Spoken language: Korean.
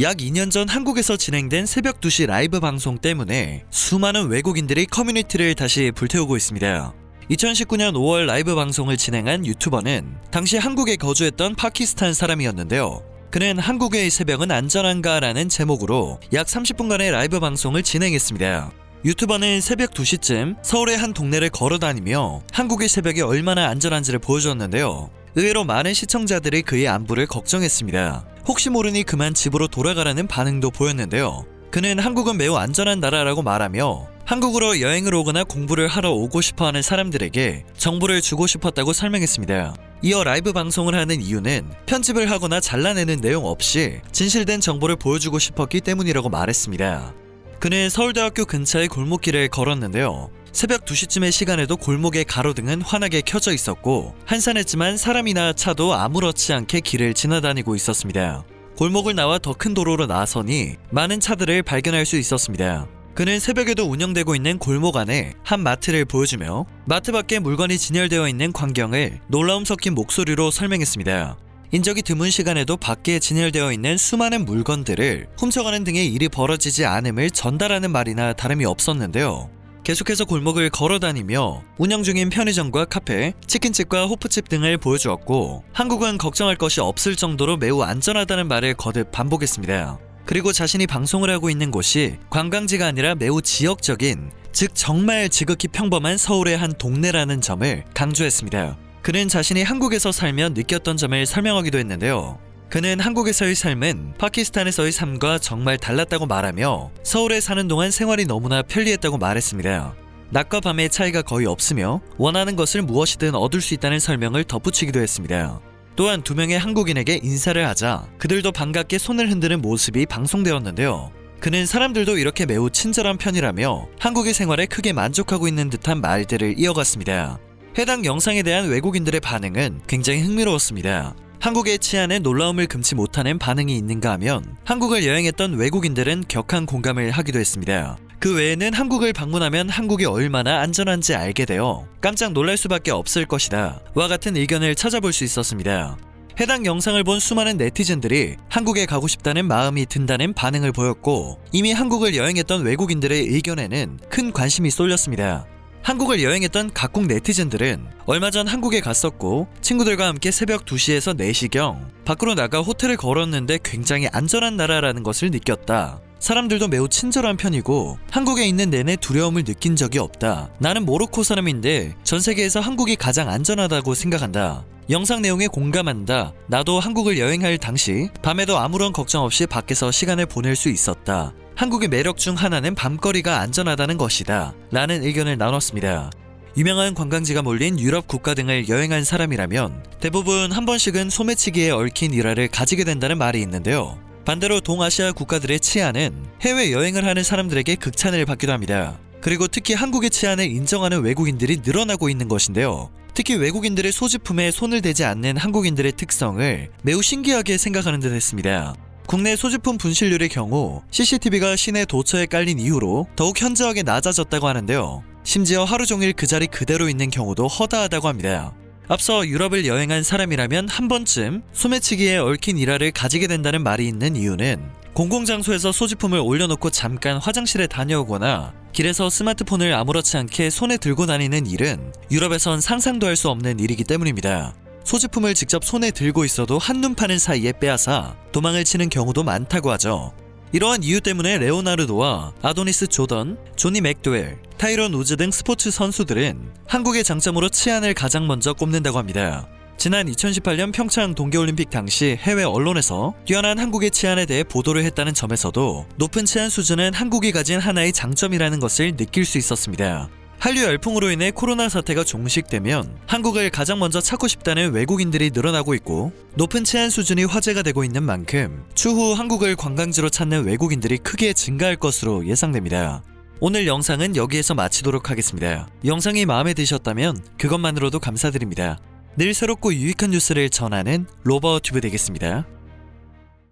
약 2년 전 한국에서 진행된 새벽 2시 라이브 방송 때문에 수많은 외국인들이 커뮤니티를 다시 불태우고 있습니다. 2019년 5월 라이브 방송을 진행한 유튜버는 당시 한국에 거주했던 파키스탄 사람이었는데요. 그는 한국의 새벽은 안전한가? 라는 제목으로 약 30분간의 라이브 방송을 진행했습니다. 유튜버는 새벽 2시쯤 서울의 한 동네를 걸어다니며 한국의 새벽이 얼마나 안전한지를 보여주었는데요. 의외로 많은 시청자들이 그의 안부를 걱정했습니다. 혹시 모르니 그만 집으로 돌아가라는 반응도 보였는데요. 그는 한국은 매우 안전한 나라라고 말하며 한국으로 여행을 오거나 공부를 하러 오고 싶어하는 사람들에게 정보를 주고 싶었다고 설명했습니다. 이어 라이브 방송을 하는 이유는 편집을 하거나 잘라내는 내용 없이 진실된 정보를 보여주고 싶었기 때문이라고 말했습니다. 그는 서울대학교 근처의 골목길을 걸었는데요. 새벽 2시쯤의 시간에도 골목의 가로등은 환하게 켜져 있었고 한산했지만 사람이나 차도 아무렇지 않게 길을 지나다니고 있었습니다. 골목을 나와 더 큰 도로로 나서니 많은 차들을 발견할 수 있었습니다. 그는 새벽에도 운영되고 있는 골목 안에 한 마트를 보여주며 마트 밖에 물건이 진열되어 있는 광경을 놀라움 섞인 목소리로 설명했습니다. 인적이 드문 시간에도 밖에 진열되어 있는 수많은 물건들을 훔쳐가는 등의 일이 벌어지지 않음을 전달하는 말이나 다름이 없었는데요. 계속해서 골목을 걸어다니며 운영 중인 편의점과 카페, 치킨집과 호프집 등을 보여주었고 한국은 걱정할 것이 없을 정도로 매우 안전하다는 말을 거듭 반복했습니다. 그리고 자신이 방송을 하고 있는 곳이 관광지가 아니라 매우 지역적인, 즉 정말 지극히 평범한 서울의 한 동네라는 점을 강조했습니다. 그는 자신이 한국에서 살며 느꼈던 점을 설명하기도 했는데요. 그는 한국에서의 삶은 파키스탄에서의 삶과 정말 달랐다고 말하며 서울에 사는 동안 생활이 너무나 편리했다고 말했습니다. 낮과 밤의 차이가 거의 없으며 원하는 것을 무엇이든 얻을 수 있다는 설명을 덧붙이기도 했습니다. 또한 두 명의 한국인에게 인사를 하자 그들도 반갑게 손을 흔드는 모습이 방송되었는데요. 그는 사람들도 이렇게 매우 친절한 편이라며 한국의 생활에 크게 만족하고 있는 듯한 말들을 이어갔습니다. 해당 영상에 대한 외국인들의 반응은 굉장히 흥미로웠습니다. 한국의 치안에 놀라움을 금치 못하는 반응이 있는가 하면 한국을 여행했던 외국인들은 격한 공감을 하기도 했습니다. 그 외에는 한국을 방문하면 한국이 얼마나 안전한지 알게 되어 깜짝 놀랄 수밖에 없을 것이다 와 같은 의견을 찾아볼 수 있었습니다. 해당 영상을 본 수많은 네티즌들이 한국에 가고 싶다는 마음이 든다는 반응을 보였고 이미 한국을 여행했던 외국인들의 의견에는 큰 관심이 쏠렸습니다. 한국을 여행했던 각국 네티즌들은 얼마 전 한국에 갔었고 친구들과 함께 새벽 2시에서 4시경 밖으로 나가 호텔을 걸었는데 굉장히 안전한 나라라는 것을 느꼈다. 사람들도 매우 친절한 편이고 한국에 있는 내내 두려움을 느낀 적이 없다. 나는 모로코 사람인데 전 세계에서 한국이 가장 안전하다고 생각한다. 영상 내용에 공감한다. 나도 한국을 여행할 당시 밤에도 아무런 걱정 없이 밖에서 시간을 보낼 수 있었다. 한국의 매력 중 하나는 밤거리가 안전하다는 것이다 라는 의견을 나눴습니다. 유명한 관광지가 몰린 유럽 국가 등을 여행한 사람이라면 대부분 한 번씩은 소매치기에 얽힌 일화를 가지게 된다는 말이 있는데요. 반대로 동아시아 국가들의 치안은 해외여행을 하는 사람들에게 극찬을 받기도 합니다. 그리고 특히 한국의 치안을 인정하는 외국인들이 늘어나고 있는 것인데요. 특히 외국인들의 소지품에 손을 대지 않는 한국인들의 특성을 매우 신기하게 생각하는 듯 했습니다. 국내 소지품 분실률의 경우 CCTV가 시내 도처에 깔린 이후로 더욱 현저하게 낮아졌다고 하는데요. 심지어 하루 종일 그 자리 그대로 있는 경우도 허다하다고 합니다. 앞서 유럽을 여행한 사람이라면 한 번쯤 소매치기에 얽힌 일화를 가지게 된다는 말이 있는 이유는 공공장소에서 소지품을 올려놓고 잠깐 화장실에 다녀오거나 길에서 스마트폰을 아무렇지 않게 손에 들고 다니는 일은 유럽에선 상상도 할 수 없는 일이기 때문입니다. 소지품을 직접 손에 들고 있어도 한눈 파는 사이에 빼앗아 도망을 치는 경우도 많다고 하죠. 이러한 이유 때문에 레오나르도와 아도니스 조던, 조니 맥도웰, 타이런 우즈 등 스포츠 선수들은 한국의 장점으로 치안을 가장 먼저 꼽는다고 합니다. 지난 2018년 평창 동계올림픽 당시 해외 언론에서 뛰어난 한국의 치안에 대해 보도를 했다는 점에서도 높은 치안 수준은 한국이 가진 하나의 장점이라는 것을 느낄 수 있었습니다. 한류 열풍으로 인해 코로나 사태가 종식되면 한국을 가장 먼저 찾고 싶다는 외국인들이 늘어나고 있고 높은 치안 수준이 화제가 되고 있는 만큼 추후 한국을 관광지로 찾는 외국인들이 크게 증가할 것으로 예상됩니다. 오늘 영상은 여기에서 마치도록 하겠습니다. 영상이 마음에 드셨다면 그것만으로도 감사드립니다. 늘 새롭고 유익한 뉴스를 전하는 로버튜브 되겠습니다.